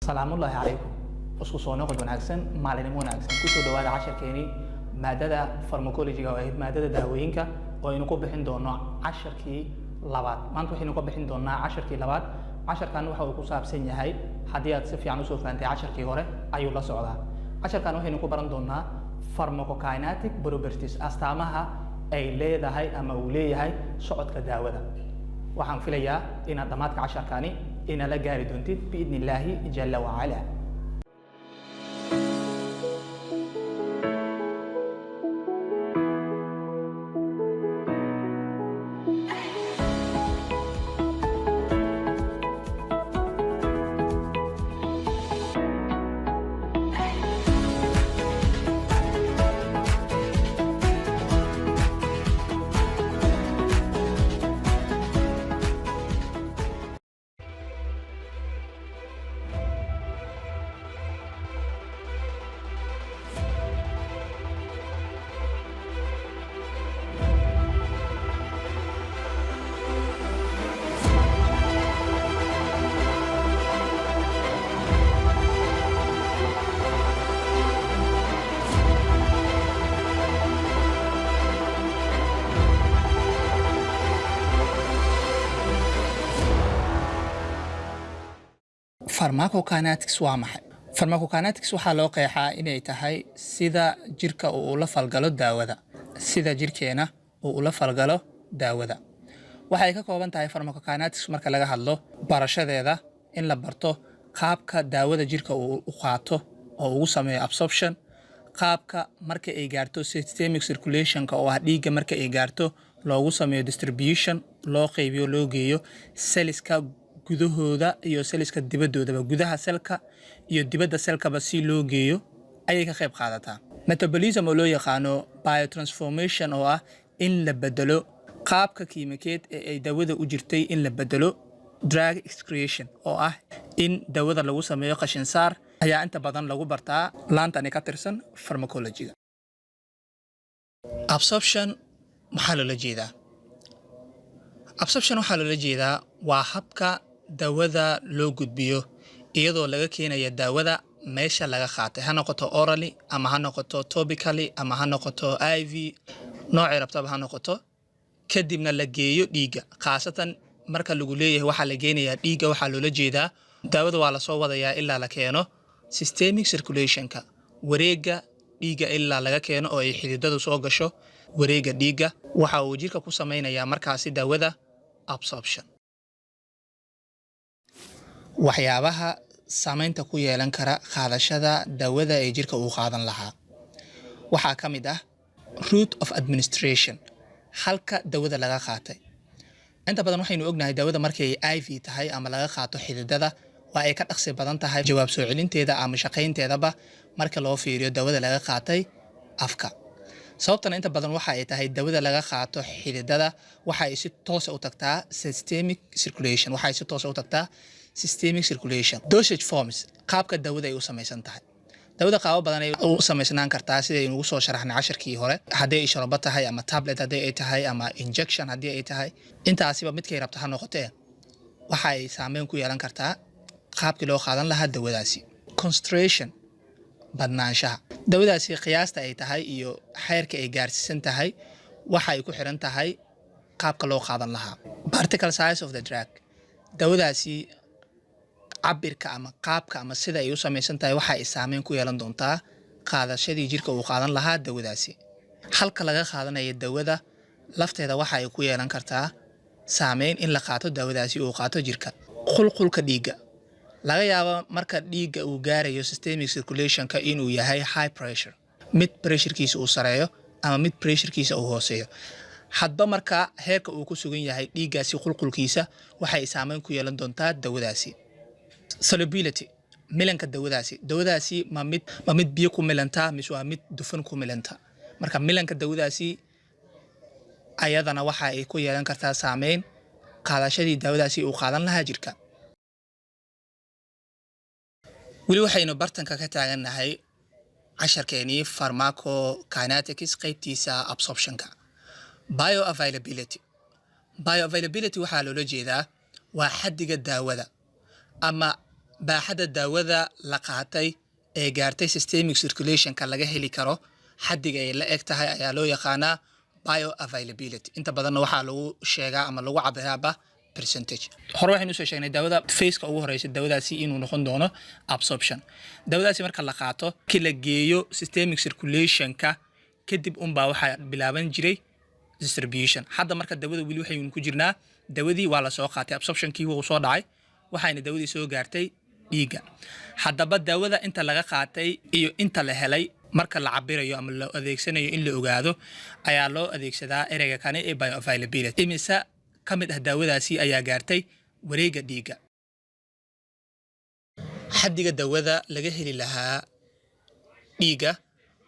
سلام الله عليكم. اسكو soo noqod wanaagsan maalin wanaagsan ku soo dhawaada casharkeeni maadada farmakolojiga oo ahayd maadada daawooyinka oo aynu ku bixin doono casharkii labaad. maanta waxaynu ku bixin doonaa casharkii labaad. casharkan waxa uu ku saabsan yahay haddii aad si fiican u soo fahamtay casharkii hore ayuu la socdaa. casharkan waxaynu ku baran doonaa pharmacokinetic properties, astaamaha ay leedahay ama uu leeyahay socodka daawada. waxaan filayaa inaad dhamaadka casharkani inala gaari doontid biidnillaahi jalla wa ala. Pharmacokinetics waa maxay? Pharmacokinetics waxaa loo qeexaa inay tahay sida jirka uu ula falgalo daawada. Sida jirkeena uu ula falgalo daawada. Waxay ka kooban tahay pharmacokinetics marka laga hadlo barashadeeda in la barto qaabka daawada jirka uu u qaato oo uu sameeyo absorption, qaabka marka ay gaarto systemic circulation-ka oo ah dhiigga marka ay gaarto loogu sameeyo distribution, loo qaybiyo loo geeyo cellska gudahooda iyo cellska dibadoodaba, gudaha selka iyo dibadda selkaba si loo geeyo ayay ka qayb qaadataa. Metabolism oo loo yaqaano biotransformation oo ah in la bedelo qaabka kiimikeed ee ay daawada u jirtay in la bedelo. Drug excretion oo ah in daawada lagu sameeyo qashin saar ayaa inta badan lagu bartaa laantani ka tirsan pharmacology. Absorption maxaa loola jeedaa? Absorption waxaa loola jeedaa waa habka daawada loo gudbiyo iyadoo laga keenayo daawada meesha laga qaatay, ha noqoto orally ama ha noqoto topically ama ha noqoto IV, noocay rabtaba ha noqoto, kadibna la geeyo dhiigga. Khaasatan marka lagu leeyahay waxaa la geenayaa dhiigga, waxaa loola jeedaa daawada waa la soo wadayaa ilaa la keeno systemic circulation-ka, wareegga dhiigga ilaa laga keeno oo ay xididadu soo gasho wareegga dhiigga. waxa uu jirka ku samaynayaa markaasi daawada absorption. waxyaabaha saamaynta ku yeelan kara qaadashada daawada ee jirka uu qaadan lahaa waxaa ka mid ah route of administration, halka daawada laga qaatay. inta badan waxaynu ognahay daawada markay IV tahay ama laga qaato xididada waa ay ka dhaqsi badan tahay jawaab soo celinteeda ama shaqaynteedaba marka loo fiiriyo daawada laga qaatay afka. sababtan inta badan waxa ay tahay daawada laga qaato xididada waxa ay si toos ah u tagtaa systemic circulation, waxa ay si toos ah u tagtaa systemic circulation. Dosage forms, qaabka daawada ay u samaysan tahay. daawada qaabo badan ay u samaysnaan kartaa sida aynu ugu soo sharaxnay casharkii hore, haddii ay sharoobo tahay ama tablet haddii ay tahay ama injection haddii ay tahay. intaasiba midkay rabto ha noqotee waxa ay saameyn ku yeelan kartaa qaabkii loo qaadan lahaa daawadaasi. Concentration, badnaanshaha daawadaasi qiyaasta ay tahay iyo xeerka ay gaarsiisan tahay waxa ay ku xiran tahay qaabka loo qaadan lahaa. Particle size of the drug, daawadaasi cabirka ama qaabka ama sida ay u samaysan tahay waxa ay saameyn ku yeelan doontaa qaadashadii jirka uu qaadan lahaa daawadaasi. halka laga qaadanayo daawada lafteeda waxa ay ku yeelan kartaa saameyn in la qaato daawadaasi uu qaato jirka. qulqulka dhiigga, laga yaabo marka dhiigga uu gaarayo systemic circulation-ka inuu yahay high pressure, mid pressurekiisa uu sareeyo ama mid pressurekiisa uu hooseeyo. hadba marka heerka uu ku sugan yahay dhiiggaasi qulqulkiisa waxa ay saameyn ku yeelan doontaa daawadaasi. Solubility, milanka daawadaasi ma mid biyo ku milanta mise waa mid dufan ku milanta. marka milanka daawadaasi ayadana waxa ay ku yeelan kartaa saameyn qaadashadii daawadaasi uu qaadan lahaa jirka. weli waxaynu bartanka ka taagannahay casharkeenii pharmacokinetics qaybtiisa absorption-ka. Bioavailability, bioavailability waxaa loola jeedaa waa xaddiga daawada ama baaxadda daawada la qaatay ee gaartay systemic circulation-ka laga heli karo xaddiga ay la eg tahay ayaa loo yaqaanaa bioavailability. inta badanna waxaa lagu sheegaa ama lagu cabiraaba percentage. hore waxaynu soo sheegnay daawada phase-ka ugu horeysa daawadaasi inuu noqon doono absorption. daawadaasi marka la qaato ki la geeyo systemic circulation-ka kadib unbaa waxaa bilaaban jiray distribution. hadda marka daawada weli waxaynu ku jirnaa daawadii waa la soo qaatay, absorption-kii wuu soo dhacay, waxayna daawadii soo gaartay dhiigga. haddaba daawada inta laga qaatay iyo inta la helay marka la cabirayo ama la adeegsanayo in la ogaado ayaa loo adeegsadaa ereyga kane ee bioavailability. imisa ka mid ah daawadaasi ayaa gaartay wareegga dhiigga. xaddiga daawada laga heli lahaa dhiigga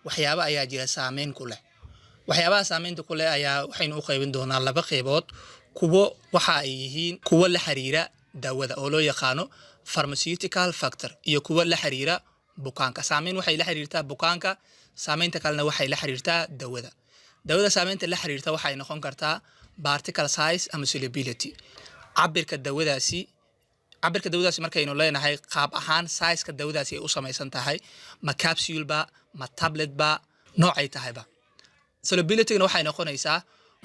waxyaabo ayaa jira saameyn ku leh. waxyaabaha saameynta ku leh ayaa waxaynu u qaybin doonaa laba qaybood. kuwo waxa ay yihiin kuwo la xiriira daawada oo loo yaqaano pharmaceutical factor iyo kuwo la xiriira bukaanka. saameyn waxay la xiriirtaa bukaanka, saameynta kalena waxay la xiriirtaa daawada. daawada saameynta la xiriirta waxay noqon kartaa particle size ama solubility. cabirka daawadaasi markaynu leenahay qaab ahaan size-ka daawadaasi ay u samaysan tahay, ma capsule ba, ma tablet ba, noocay tahayba. solubility-na waxay noqonaysaa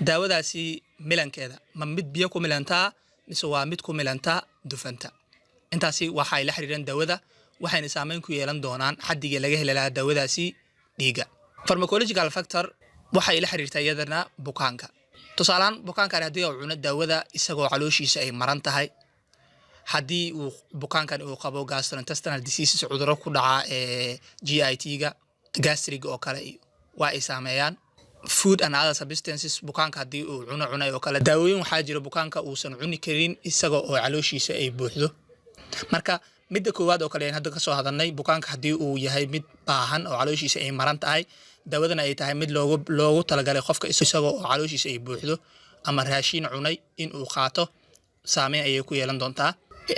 daawadaasi milankeeda ma mid biyo ku milantaa mise waa mid ku milantaa dufanta. intaasi waxay la xiriiraan daawada, waxayna saameyn ku yeelan doonaan xaddiga laga heli lahaa daawadaasi dhiigga. pharmacological factor waxay la xiriirtaa iyadana bukaanka. tusaalaan bukaankan haddii uu cuno daawada isagoo calooshiisa ay maran tahay, haddii uu bukaankan uu qabo gastrointestinal diseases cudurro ku dhaca GIT-ga, gastric oo kale waa ay saameeyaan. food and other substances bukaanka haddii uu cunay oo kale. daawooyin waxaa jira bukaanka uusan cuni karin isagoo oo calooshiisa ay buuxdo. marka midda koowaad oo kale aan hadda ka soo hadalnay, bukaanka haddii uu yahay mid baahan oo calooshiisa ay maran tahay, daawadana ay tahay mid loogu talagalay qofka isagoo oo calooshiisa ay buuxdo ama raashin cunay in uu qaato, saameyn ayay ku yeelan doontaa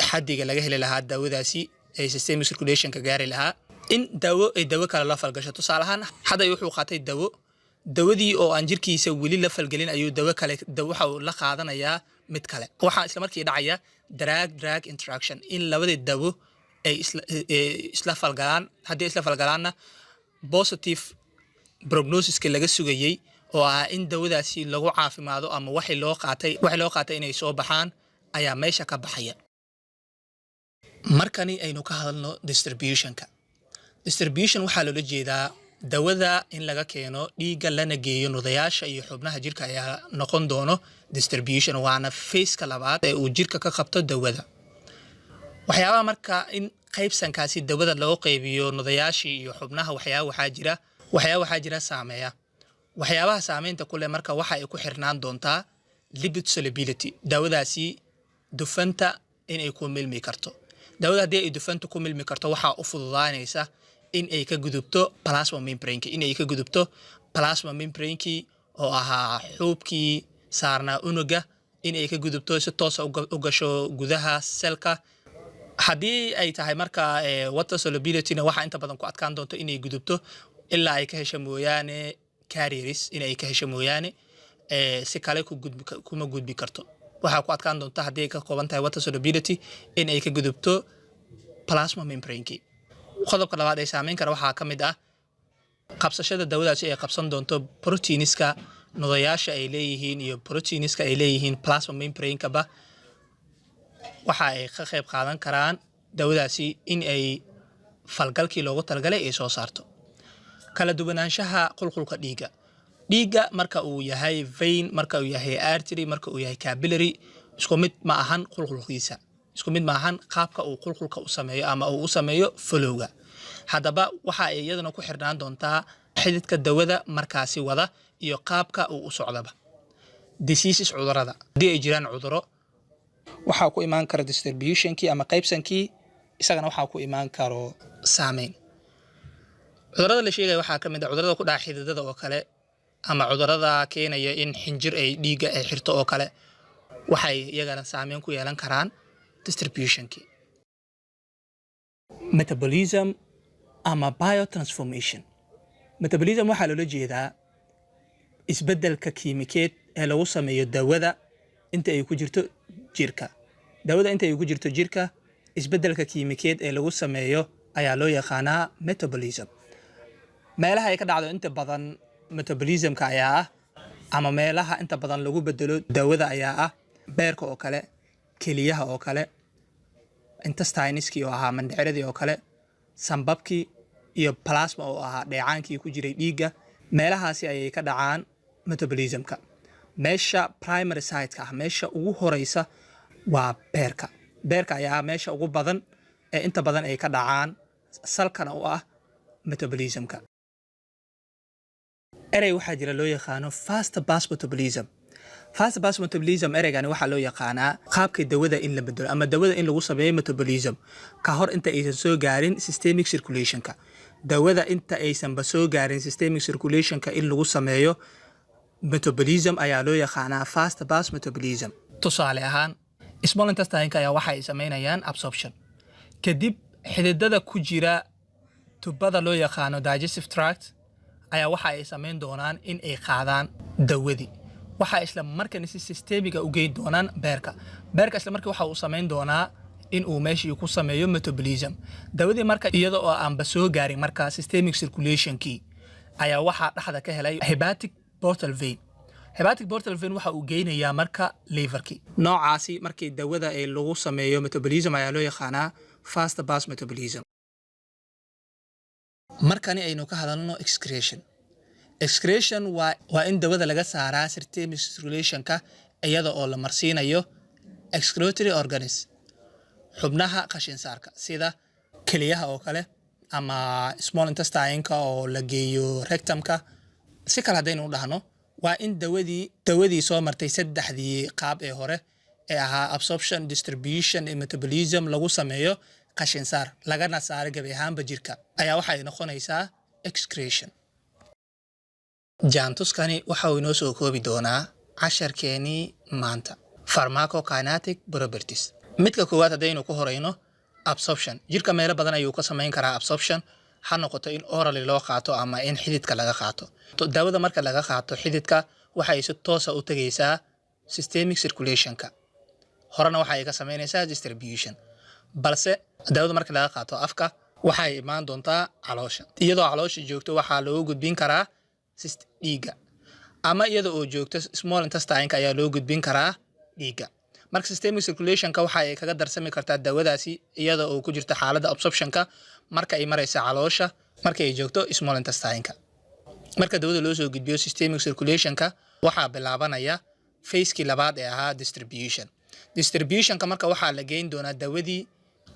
xaddiga laga heli lahaa daawadaasi ay systemic circulation-ka gaari lahaa. in daawo ay daawo kale la falgasho. tusaale ahaan hadda wuxuu qaatay dawadii oo aan jirkiisa weli la falgelin ayuu waxa uu la qaadanayaa mid kale. waxaa isla markii dhacaya drug interaction, in labadii dawo ay isla falgalaan. haddii isla falgalaanna positive prognosis-ka laga sugayey oo ah in dawadaasi lagu caafimaado ama waxay loo qaatay inay soo baxaan ayaa meesha ka baxaya. markani aynu ka hadalno distribution-ka. distribution waxaa loola jeedaa dawada in laga keeno dhiigga lana geeyo nudayaasha iyo xubnaha jirka ayaa noqon doono distribution, waana phase-ka labaad ee uu jirka ka qabto dawada. waxyaabaha marka in qaybsankaasi dawada loo qaybiyo nudayaashii iyo xubnaha waxaa jira saameeya. waxyaabaha saameynta ku leh marka waxa ay ku xirnaan doontaa lipid solubility, dawadaasi dufanta inay ku milmi karto. dawada haddii ay dufanta ku milmi karto waxaa u fududaanaysa in ay ka gudubto plasma membrane-kii oo ahaa xuubkii saarnaa unuga, in ay ka gudubto si toos u gasho gudaha selka. haddii ay tahay marka water solubility-na waxaa inta badan ku adkaan doonto inay gudubto ilaa ay ka hesho mooyaane carriers, in ay ka hesho mooyaane si kale kuma gudbi karto. waxaa ku adkaan doonta haddii ay ka kooban tahay water solubility in ay ka gudubto plasma membrane-kii. qodobka labaad ee saameyn kara waxaa ka mid ah qabsashada dawadaasi ay qabsan doonto proteiniska nudayaasha ay leeyihiin iyo proteiniska ay leeyihiin plasma membrane-kaba. waxa ay ka qayb qaadan karaan dawadaasi in ay falgalkii loogu talagalay ay soo saarto. kala duwanaanshaha qulqulka dhiigga marka uu yahay vein, marka uu yahay artery, marka uu yahay capillary, isku mid ma ahan qulqulkiisa, isku mid ma ahan qaabka uu qulqulka u sameeyo ama uu u sameeyo flowga. haddaba waxa ay iyadana ku xirnaan doontaa xididka dawada markaasi wada iyo qaabka uu u socdaba. diseases cudurrada, haddii ay jiraan cudurro waxaa ku imaan kara distribution-kii ama qaybsankii, isagana waxaa ku imaan karo saameyn. cudurrada la sheegaya waxaa ka mid ah cudurrada ku dhaca xididada oo kale, ama cudurrada keenaya in xinjir ay dhiigga ay xirto oo kale, waxay iyagana saameyn ku yeelan karaan distribution-kii. metabolism ama biotransformation. metabolism waxaa loola jeedaa isbeddelka kiimikeed ee lagu sameeyo dawada inta ay ku jirto jirka. dawada inta ay ku jirto jirka isbeddelka kiimikeed ee lagu sameeyo ayaa loo yaqaanaa metabolism. meelaha ay ka dhacdo inta badan metabolismka ayaa ah ama meelaha inta badan lagu bedelo dawada ayaa ah beerka oo kale, keliyaha oo kale, intestineski oo ahaa mandhiciradii oo kale, sambabkii iyo plasma oo ahaa dheecaankii ku jiray dhiigga. meelahaasi ayay ka dhacaan metabolismka. meesha primary site-ka ah, meesha ugu horeysa waa beerka. beerka ayaa meesha ugu badan ee inta badan ay ka dhacaan salkana u ah metabolismka. erey waxaa jira loo yaqaano fast pass metabolism. fast pass metabolism ereygani waxaa loo yaqaanaa qaabka dawada in la bedelo ama dawada in lagu sameeyo metabolism ka hor inta aysan soo gaarin systemic circulationka. dawada inta aysanba soo gaarin systemic circulationka in lagu sameeyo metabolism ayaa loo yaqaanaa fast pass metabolism. tusaale ahaan small intestine-ka ayaa waxa ay sameynayaan absorption. kadib xididada ku jira tubada loo yaqaano digestive tract ayaa waxa ay sameyn doonaan in ay qaadaan dawadii. waxa isla markaana si systemiga u geyn doonaan beerka. beerka isla markii waxa uu sameyn doonaa in uu meeshii ku sameeyo metabolism. dawadii marka iyada oo aanba soo gaarin marka systemic circulationkii ayaa waxaa dhexda ka helay hepatic portal vein. hepatic portal vein waxa uu geynayaa marka liverkii. noocaasi markii dawada ay lagu sameeyo metabolism ayaa loo yaqaanaa fast pass metabolism. markani aynu ka hadalno excretion. excretion waa in dawada laga saaraa systemic circulationka iyada oo la marsiinayo excretory organs, xubnaha qashinsaarka sida keliyaha oo kale ama small intestine-ka oo la geeyo rectumka. si kale haddaynu u dhahno waa in dawadii soo martay saddexdii qaab ee hore ee ahaa absorption, distribution iyo metabolism lagu sameeyo qashinsaar lagana saaro gabi ahaanba jirka ayaa waxay noqonaysaa excretion. jaantuskani waxa uu inoo soo koobi doonaa casharkeenii maanta pharmacokinetic properties. midka koowaad haddaynu ku horeyno absorption. jirka meelo badan ayuu ka samayn karaa absorption, ha noqoto in orally loo qaato ama in xididka laga qaato. daawada marka laga qaato xididka waxay si toosa u tagaysaa systemic circulationka, horena waxa ay ka samaynaysaa distribution. balse daawada marka laga qaato afka waxay imaan doontaa caloosha. iyadoo caloosha joogto waxaa loo gudbin karaa dhiigga, ama iyada oo joogto small intestine-ka ayaa loo gudbin karaa dhiigga. marka systemic circulationka waxa ay kaga darsami kartaa daawadaasi iyada oo ku jirta xaaladda absorptionka marka ay maraysa caloosha, marka ay joogto small intestine-ka. marka daawada loo soo gudbiyo systemic circulationka waxaa bilaabanaya phase-kii labaad ee ahaa distribution. distributionka marka waxaa la geyn doonaa dawadii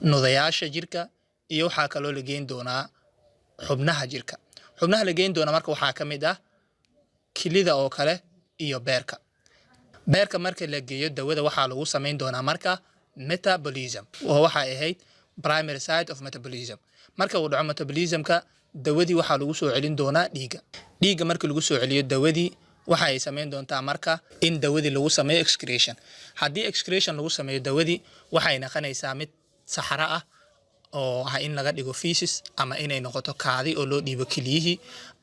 nudayaasha jirka iyo waxaa kaloo la geyn doonaa xubnaha jirka. xubnaha la geyn doona marka waxaa ka mid ah kilida oo kale iyo beerka. beerka marka la geeyo dawada waxaa lagu samayn doonaa marka metabolism oo waxa ay ahayd primary site of metabolism. marka uu dhaco metabolismka dawadii waxaa lagu soo celin doonaa dhiigga. dhiigga marka lagu soo celiyo dawadii waxa ay samayn doontaa marka in dawadii lagu sameeyo excretion. haddii excretion lagu sameeyo dawadii waxay noqonaysaa mid saxara ah oo ah in laga dhigo feces ama inay noqoto kaadi oo loo dhiibo keliyihii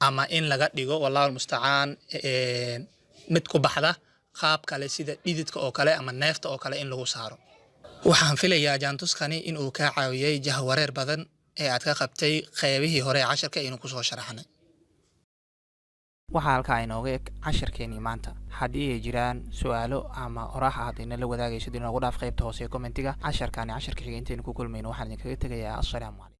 ama in laga dhigo wallahu mustacaan mid ku baxda qaab kale sida dhididka oo kale ama neefta oo kale in lagu saaro. waxaan filayaa jaantuskani in uu kaa caawiyay jahwareer badan ee aad ka qabtay qaybihii hore ee casharka inuu ku soo sharaxnay. waxaa halkaa inooga eg casharkeenii maanta. haddii ay jiraan su'aalo ama oraah aad inala wadaagaysid inoogu dhaaf qaybta hoose ee commentiga. casharkani casharka xiga intaynu ku kulmayno waxaan idinkaga tegayaa assalaamu calaykum.